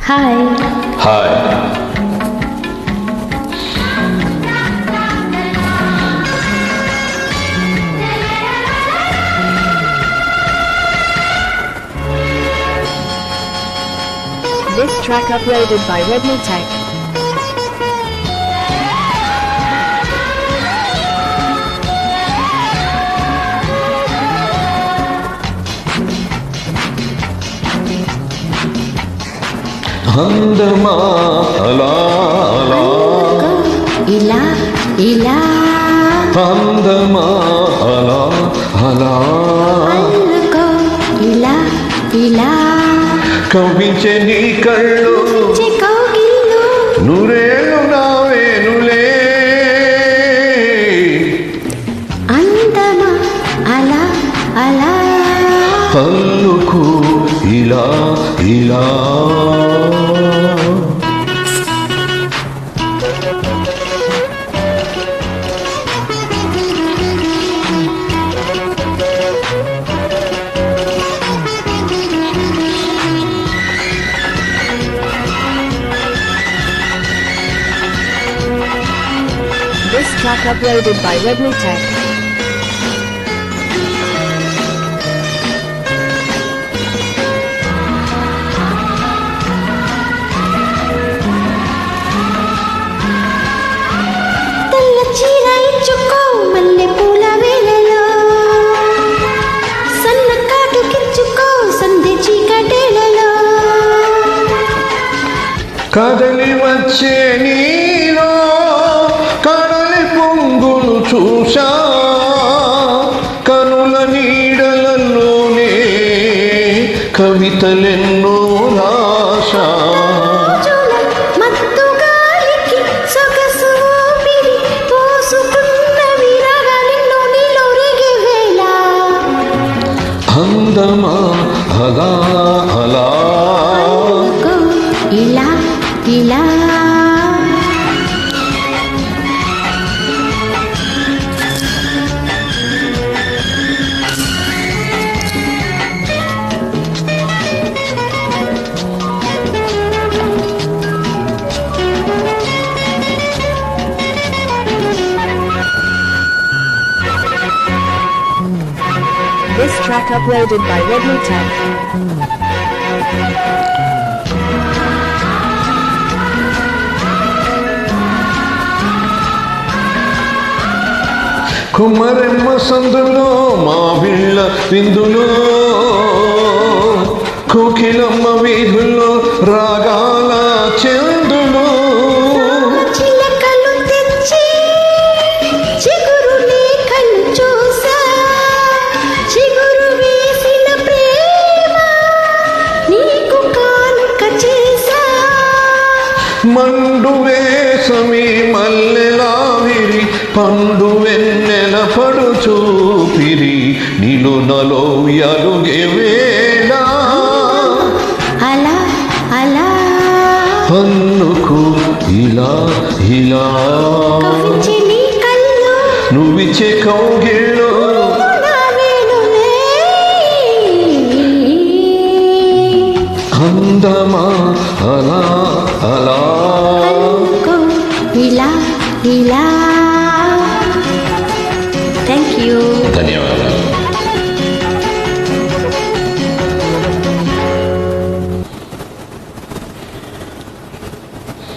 Hi. Hi. This track uploaded by Redmi Tech. అందమా అలా అలా ఇలా ఇలా అందమా అలా అలా అల్లుకో ఇలా ఇలా కవ్వించే నీ కళ్ళు కౌగిల్లో నూరేళ్ళు నావేనులే అందమా అలా అలా అల్లుకు ఇలా ఇలా This track uploaded by Redmi Tech. తెల్ల చీర ఇచ్చుకో మల్లె పూల వేళలో సన్న కాటుకిచ్చుకో సంధి చీకటేలలో కదలి వచ్చే నీలో కడలి పొంగులు చూసా కనుల నీడలలోనే కవితలెన్నో రాశా మత్తు గాలికి సొగసు ఊపిరి పోసుకున్న విరగాలిలో నీలో రేగే వేళ అందమా అలా అలా అల్లుకో ఇలా ఇలా This track uploaded by Redmi Tech. కుమ్మరెమ్మ సందులో మా వీళ్ళ విందులో కోకిలమ్మ వీధుల్లో రాగాల చెందులో చిలకలు తెచ్చి చిగురు లేఖలు చూసా చిగురు వేసిన ప్రేమ నీకు కానుక చేసా మండు వేసమి మల్లెలావిరి పండు వెన్నెల పడు చూపిరి నీలో నలో అలుగే వేళ అలా అలా పన్నుకు ఇలా ఇలా కవించి నీ కళ్ళు నువ్విచ్చే కౌగిళ్ళు నా వేణులే అందమా అలా